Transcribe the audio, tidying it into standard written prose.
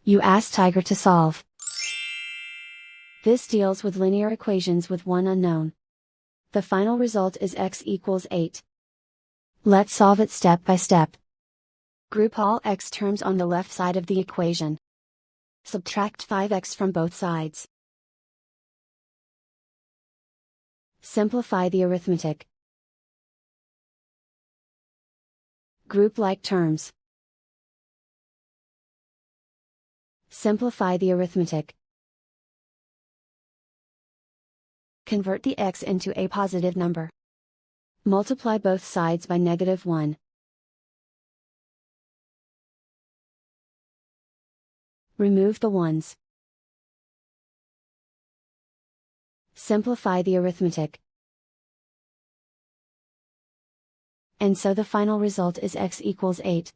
You ask Tiger to solve. This deals with linear equations with one unknown. The final result is x equals 8. Let's solve it step by step. Group all x terms on the left side of the equation. Subtract 5x from both sides. Simplify the arithmetic. Group like terms. Simplify the arithmetic. Convert the x into a positive number. Multiply both sides by -1. Remove the ones. Simplify the arithmetic. And so the final result is x equals 8.